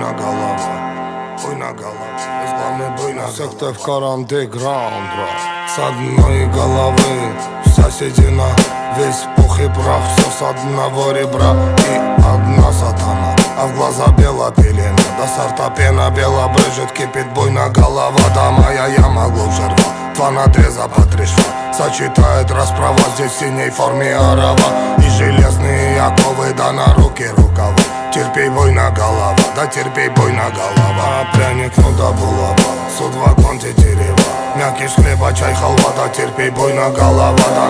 на голова, бой на голова. Из главный бой на голова. Сектор андеграунд, с одной головы вся седина, весь пух и прах, все с одного ребра и одна сатана, а в глаза бела пелена. До сорта пена бела брызжет, кипит буйна голова. Да моя яма глубже рва, два надреза по 3 шва. Сочетает расправа, здесь в синей форме арава и железные оковы, да на руки рукава. Терпей, буйна голова, да терпей, буйна голова. Пряник, ну да булава, суд в оконте дерева, мякиш хлеба, чай, халва, да терпей, буйна голова, да.